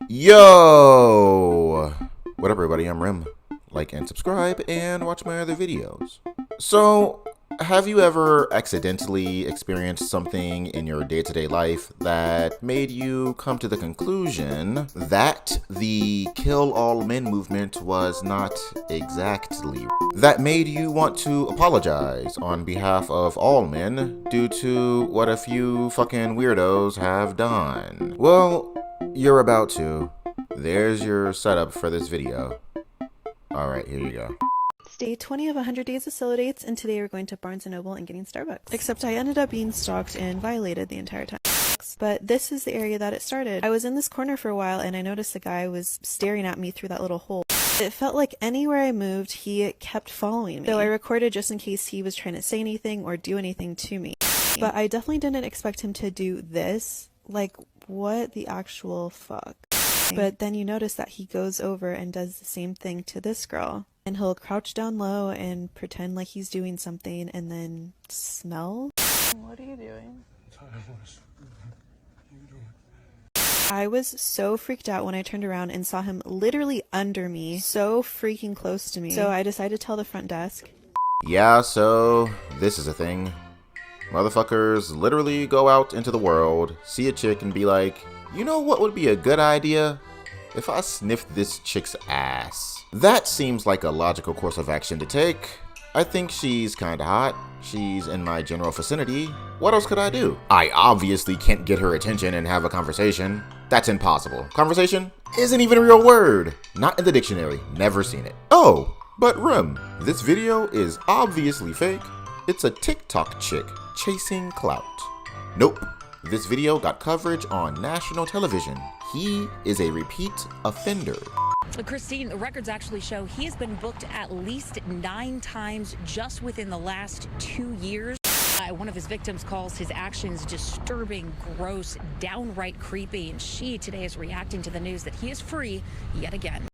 Yo! What up, everybody? I'm Rim. Like and subscribe and watch my other videos. So, have you ever accidentally experienced something in your day-to-day life that made you come to the conclusion that the kill all men movement was not exactly that made you want to apologize on behalf of all men due to what a few fucking weirdos have done? Well, you're about to. There's your setup for this video. Alright, here you go. It's day 20 of 100 days of solo dates, and today we're going to Barnes & Noble and getting Starbucks. Except I ended up being stalked and violated the entire time. But this is the area that it started. I was in this corner for a while and I noticed the guy was staring at me through that little hole. It felt like anywhere I moved, he kept following me. So I recorded just in case he was trying to say anything or do anything to me. But I definitely didn't expect him to do this. Like, what the actual fuck? But then you notice that he goes over and does the same thing to this girl. And he'll crouch down low and pretend like he's doing something and then smell. What are you doing? I was so freaked out when I turned around and saw him literally under me, so freaking close to me. So I decided to tell the front desk. Yeah, so this is a thing. Motherfuckers literally go out into the world, see a chick and be like, you know what would be a good idea? If I sniffed this chick's ass. That seems like a logical course of action to take. I think she's kinda hot. She's in my general vicinity. What else could I do? I obviously can't get her attention and have a conversation. That's impossible. Conversation isn't even a real word. Not in the dictionary. Never seen it. Oh, but this video is obviously fake. It's a TikTok chick chasing clout. Nope. This video got coverage on national television. He is a repeat offender. Christine, the records actually show he has been booked at least 9 times just within the last 2 years. One of his victims calls his actions disturbing, gross, downright creepy, and she today is reacting to the news that he is free yet again.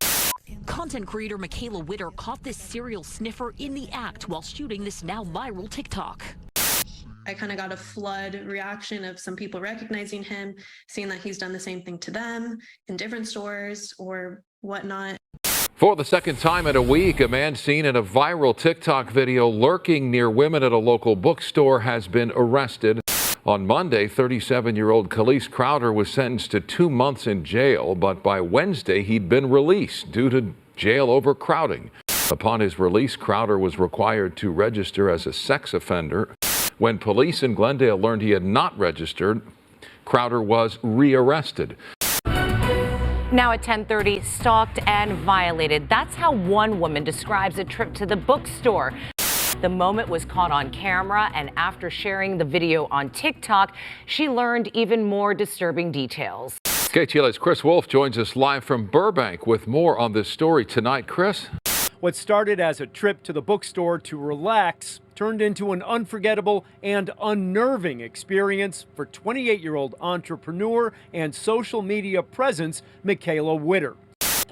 Content creator Michaela Witter caught this serial sniffer in the act while shooting this now viral TikTok. I kind of got a flood reaction of some people recognizing him, seeing that he's done the same thing to them in different stores or whatnot. For the second time in a week, a man seen in a viral TikTok video lurking near women at a local bookstore has been arrested. On Monday, 37-year-old Khalees Crowder was sentenced to 2 months in jail, but by Wednesday he'd been released due to jail overcrowding. Upon his release, Crowder was required to register as a sex offender. When police in Glendale learned he had not registered, Crowder was rearrested. Now at 10:30, stalked and violated. That's how one woman describes a trip to the bookstore. The moment was caught on camera, and after sharing the video on TikTok, she learned even more disturbing details. KTLA's Chris Wolf joins us live from Burbank with more on this story tonight. Chris? What started as a trip to the bookstore to relax turned into an unforgettable and unnerving experience for 28-year-old entrepreneur and social media presence Michaela Witter.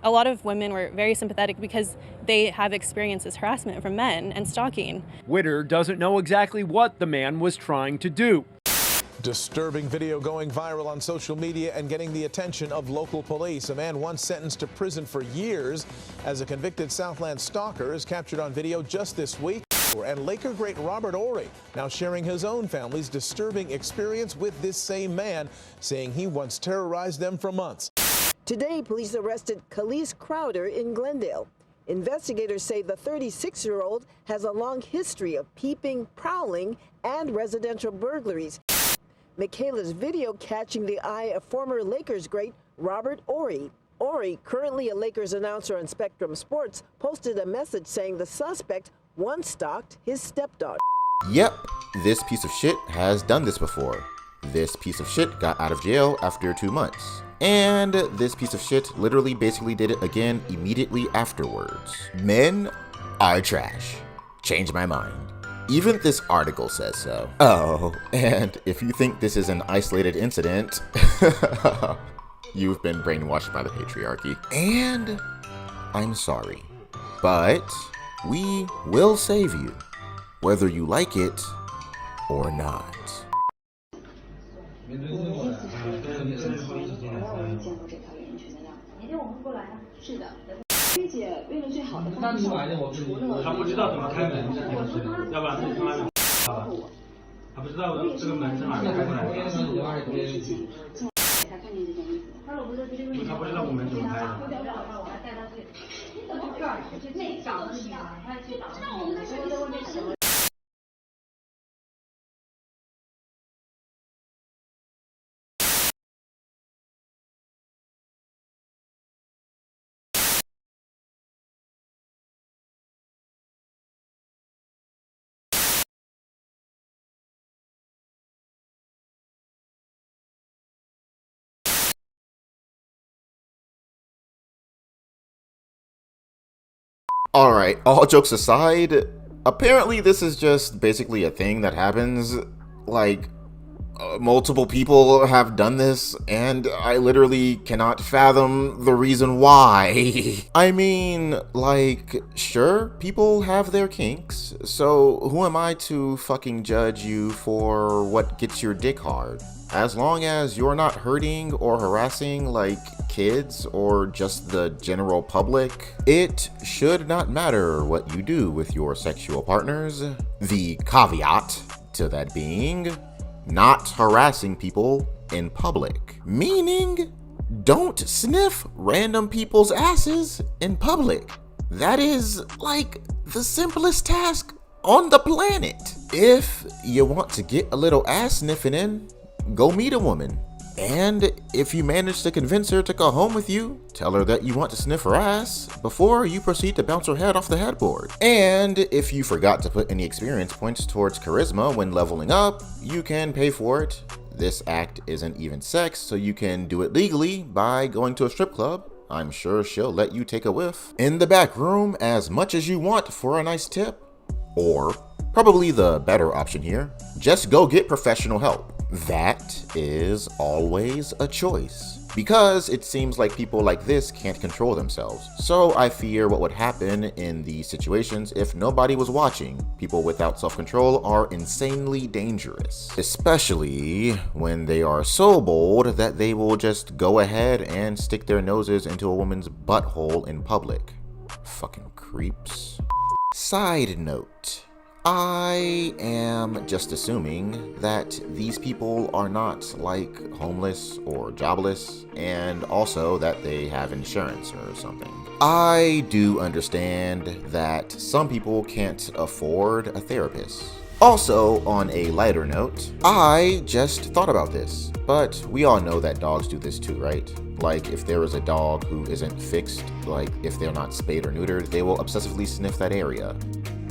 A lot of women were very sympathetic because they have experienced this harassment from men and stalking. Witter doesn't know exactly what the man was trying to do. Disturbing video going viral on social media and getting the attention of local police. A man once sentenced to prison for years as a convicted Southland stalker is captured on video just this week. And Laker great Robert Horry now sharing his own family's disturbing experience with this same man, saying he once terrorized them for months. Today, police arrested Khalees Crowder in Glendale. Investigators say the 36-year-old has a long history of peeping, prowling, and residential burglaries. Michaela's video catching the eye of former Lakers great Robert Horry. Horry, currently a Lakers announcer on Spectrum Sports, posted a message saying the suspect once stalked his stepdaughter. Yep, this piece of shit has done this before. This piece of shit got out of jail after 2 months. And this piece of shit literally basically did it again immediately afterwards. Men are trash. Change my mind. Even this article says so. Oh, and if you think this is an isolated incident, you've been brainwashed by the patriarchy. And I'm sorry, but we will save you, whether you like it or not. 是的。菲姐为了最好的方式，他不知道怎么开门，要不然自己从来没有他吧。他不知道这个门是哪里开出来的。才看见这件衣服。他不知道我们怎么开的。那长得女孩，她去打。知道我们在这在外面什么。Alright, all jokes aside, apparently this is just basically a thing that happens. Like, multiple people have done this, and I literally cannot fathom the reason why. I mean, like, sure, people have their kinks, so who am I to fucking judge you for what gets your dick hard? As long as you're not hurting or harassing, like, kids or just the general public, it should not matter what you do with your sexual partners. The caveat to that being, not harassing people in public. Meaning, don't sniff random people's asses in public. That is, like, the simplest task on the planet. If you want to get a little ass sniffing in, go meet a woman. And if you manage to convince her to go home with you, tell her that you want to sniff her ass before you proceed to bounce her head off the headboard. And if you forgot to put any experience points towards charisma when leveling up, you can pay for it. This act isn't even sex, so you can do it legally by going to a strip club. I'm sure she'll let you take a whiff in the back room as much as you want for a nice tip. Or, probably the better option here, just go get professional help. That is always a choice, because it seems like people like this can't control themselves. So I fear what would happen in these situations if nobody was watching. People without self-control are insanely dangerous, especially when they are so bold that they will just go ahead and stick their noses into a woman's butthole in public. Fucking creeps. Side note. I am just assuming that these people are not like homeless or jobless, and also that they have insurance or something. I do understand that some people can't afford a therapist. Also, on a lighter note, I just thought about this, but we all know that dogs do this too, right? Like, if there is a dog who isn't fixed, like if they're not spayed or neutered, they will obsessively sniff that area.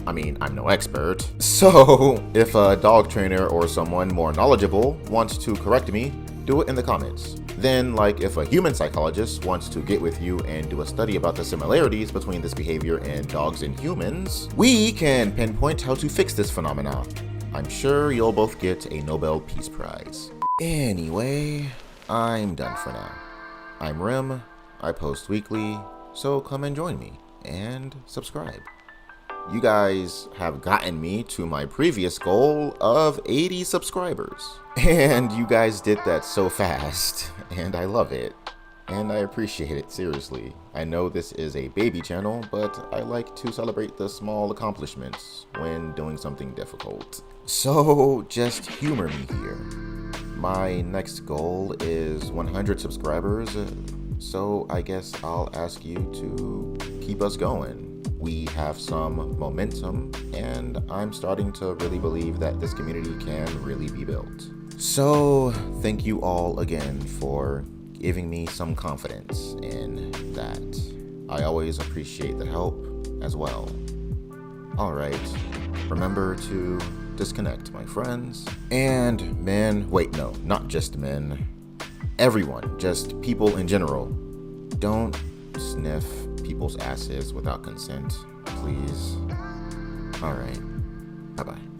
I mean, I'm no expert. So, if a dog trainer or someone more knowledgeable wants to correct me, do it in the comments. Then, like, if a human psychologist wants to get with you and do a study about the similarities between this behavior in dogs and humans, we can pinpoint how to fix this phenomenon. I'm sure you'll both get a Nobel Peace Prize. Anyway, I'm done for now. I'm Rim, I post weekly, so come and join me, and subscribe. You guys have gotten me to my previous goal of 80 subscribers. And you guys did that so fast, and I love it. And I appreciate it, seriously. I know this is a baby channel, but I like to celebrate the small accomplishments when doing something difficult. So just humor me here. My next goal is 100 subscribers, so I guess I'll ask you to keep us going. We have some momentum, and I'm starting to really believe that this community can really be built. So thank you all again for giving me some confidence in that. I always appreciate the help as well. Alright, remember to disconnect, my friends. And men, wait, no, not just men. Everyone, just people in general. Don't sniff people's asses without consent, please. Alright, bye-bye.